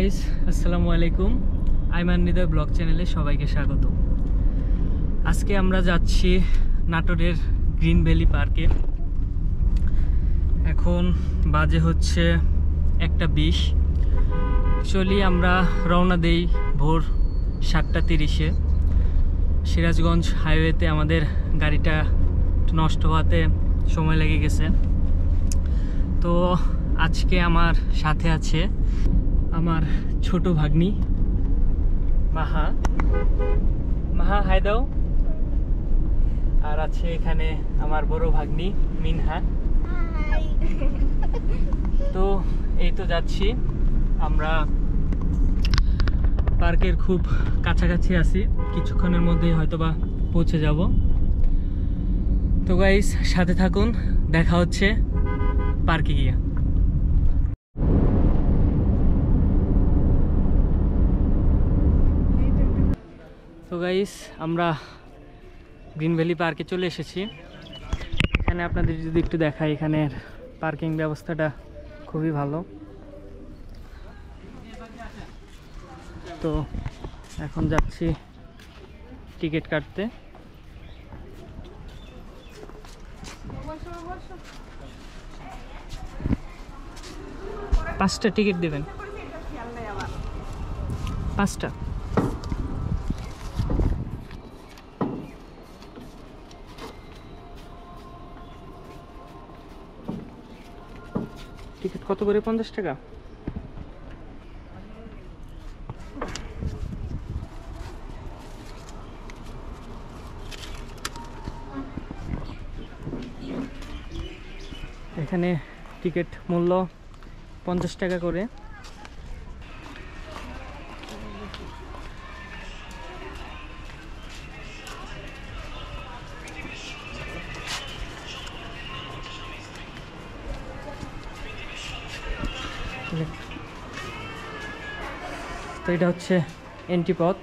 Guys আসসালামু আলাইকুম Ayman নিদয় blog চ্যানেলে সবাইকে স্বাগত। আজকে আমরা যাচ্ছি নাটোরের গ্রিন ভ্যালি পার্কে। এখন বাজে হচ্ছে 1:20। অ্যাকচুয়ালি আমরা রওনা দেই ভোর 7:30-এ। সিরাজগঞ্জ হাইওয়েতে আমাদের গাড়িটা নষ্ট হওয়াতে সময় লেগে গেছে। তো আজকে আমার সাথে আছে আমার ছোট ভাগ্নি মাহা। হাই দাও। আর আছে এখানে আমার বড় ভাগ্নি মিনহা। তো এই তো যাচ্ছি আমরা পার্কের খুব কাছাকাছি আছি, কিছুক্ষণের মধ্যেই হয়তোবা পৌঁছে যাব। তো গাইস সাথে থাকুন, দেখা হচ্ছে পার্কে গিয়ে। তো গাইস আমরা গ্রিন ভ্যালি পার্কে চলে এসেছি। এখানে আপনাদের যদি একটু দেখাই, এখানের পার্কিং ব্যবস্থাটা খুবই ভালো। তো এখন যাচ্ছি টিকিট কাটতে। পাঁচটা টিকিট দেবেন, 5টা। টিকিট কত করে? 50 টাকা। এখানে টিকিট মূল্য 50 টাকা করে। তো এটা হচ্ছে এন্ট্রি পথ।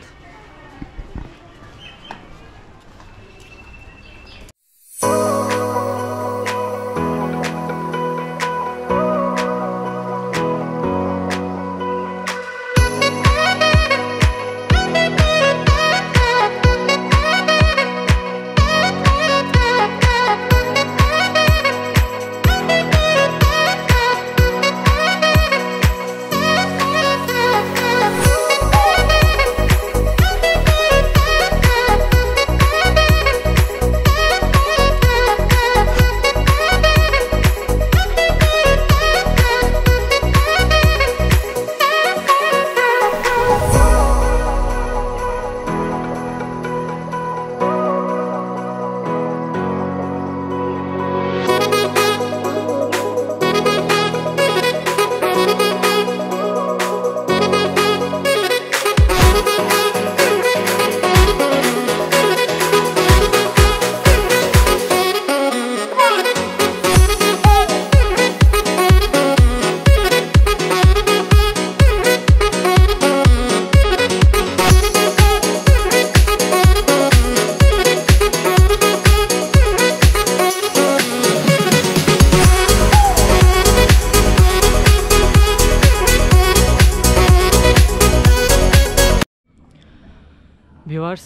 ভিউয়ার্স,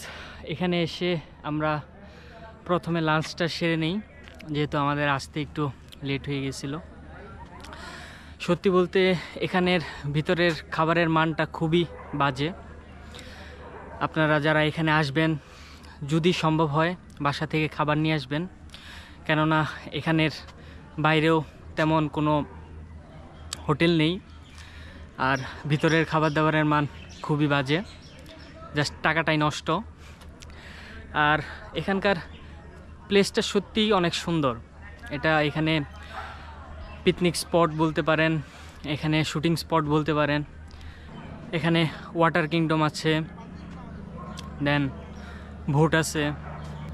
এখানে এসে আমরা প্রথমে লাঞ্চটা সেরে নেই, যেহেতু আমাদের আসতে একটু লেট হয়ে গেছিলো। সত্যি বলতে এখানের ভিতরের খাবারের মানটা খুবই বাজে। আপনারা যারা এখানে আসবেন, যদি সম্ভব হয় বাসা থেকে খাবার নিয়ে আসবেন, কেননা এখানের বাইরেও তেমন কোনো হোটেল নেই। আর ভিতরের খাবার দাবারের মান খুবই বাজে, জাস্ট টাকাটাই নষ্ট। আর এখানকার প্লেসটা সত্যিই অনেক সুন্দর। এটা এখানে পিকনিক স্পট বলতে পারেন, এখানে শুটিং স্পট বলতে পারেন। এখানে ওয়াটার কিংডম আছে, দেন বোট আছে,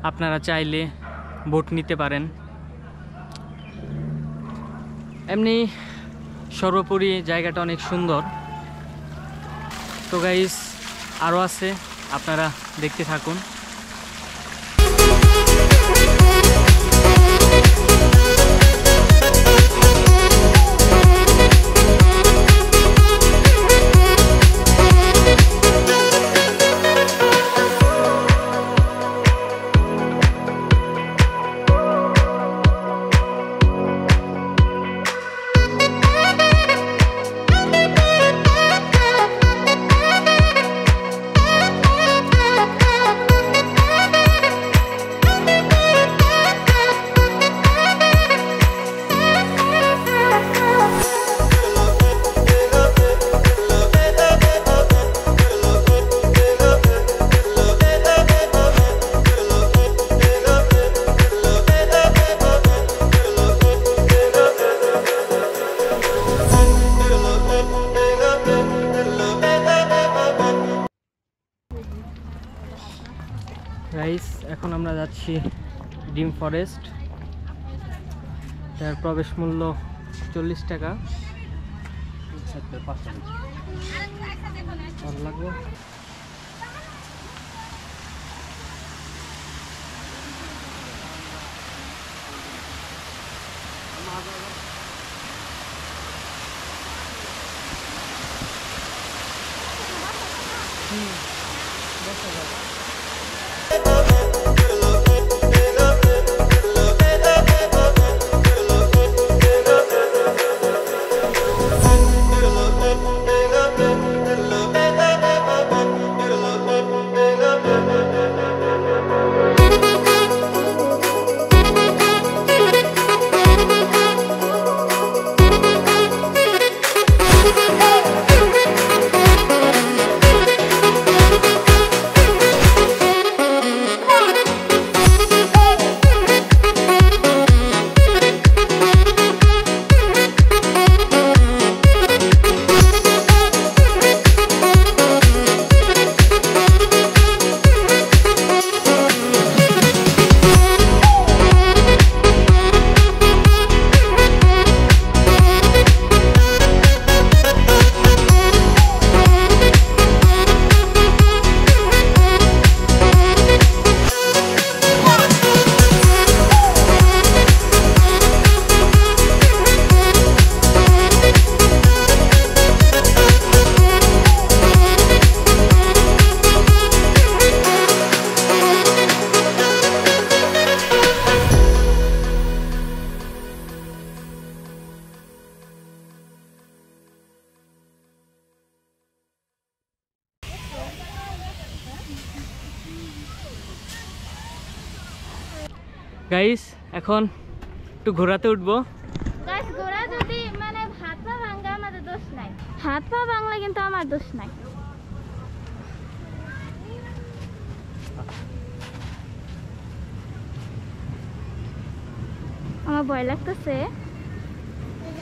আপনারা চাইলে বোট নিতে পারেন। এমনি সর্বোপরি জায়গাটা অনেক সুন্দর। তো গাইস আরও আছে, আপনারা দেখতে থাকুন। গাইস এখন আমরা যাচ্ছি ডিম ফরেস্ট। তার প্রবেশ মূল্য 40 টাকা। ভালো লাগবে। গাইস এখন একটু ঘোরাতে উঠবো। গাইস ঘোরা যদি মানে হাত পা ভাঙা আমাদের দোষ নাই, হাত পা ভাঙলে কিন্তু আমার দোষ নাই। আমার ভয় লাগতেছে,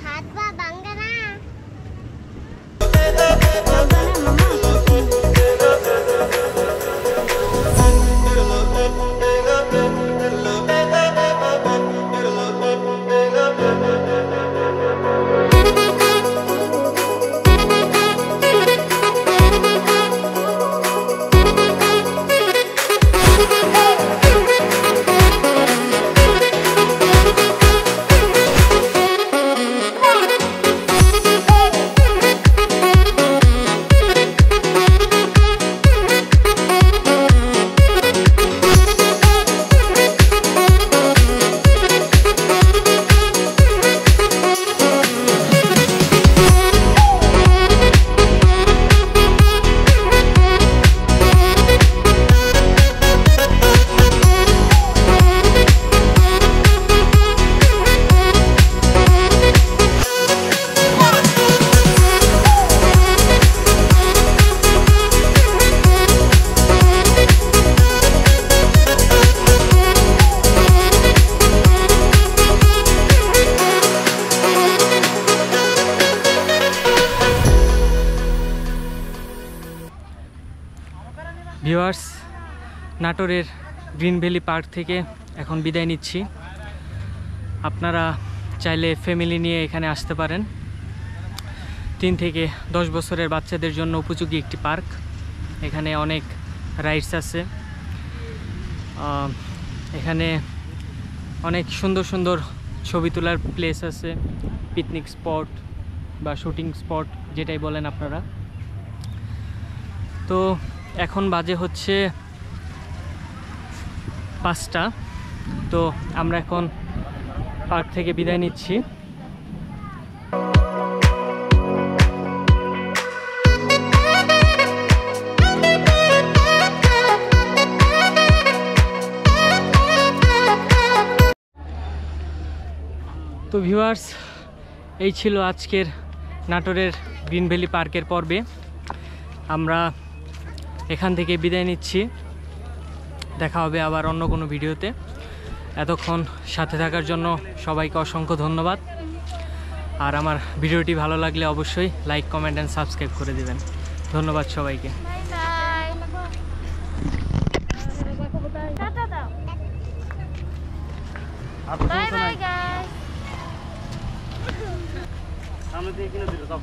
হাত পা ভাঙা না। ভিউয়ার্স, নাটোরের গ্রিন ভ্যালি পার্ক থেকে এখন বিদায় নিচ্ছি। আপনারা চাইলে ফ্যামিলি নিয়ে এখানে আসতে পারেন। 3 থেকে 10 বছরের বাচ্চাদের জন্য উপযোগী একটি পার্ক। এখানে অনেক রাইডস আছে, এখানে অনেক সুন্দর সুন্দর ছবি তোলার প্লেস আছে, পিকনিক স্পট বা শুটিং স্পট যেটাই বলেন আপনারা। তো এখন বাজে হচ্ছে 5টা। তো আমরা এখন পার্ক থেকে বিদায় নিচ্ছি। তো ভিউয়ার্স, এই ছিল আজকের নাটোরের গ্রিন ভ্যালি পার্কের পর্বে। আমরা এখান থেকে বিদায় নিচ্ছি। দেখা হবে আবার অন্য কোনো ভিডিওতে। এতক্ষণ সাথে থাকার জন্য সবাইকে অসংখ্য ধন্যবাদ। আর আমার ভিডিওটি ভালো লাগলে অবশ্যই লাইক, কমেন্ট অ্যান্ড সাবস্ক্রাইব করে দেবেন। ধন্যবাদ সবাইকে। Bye bye. আর বাই সমস্যা বাই নাই গাইস। সামনে দিয়ে কিনে দিল সব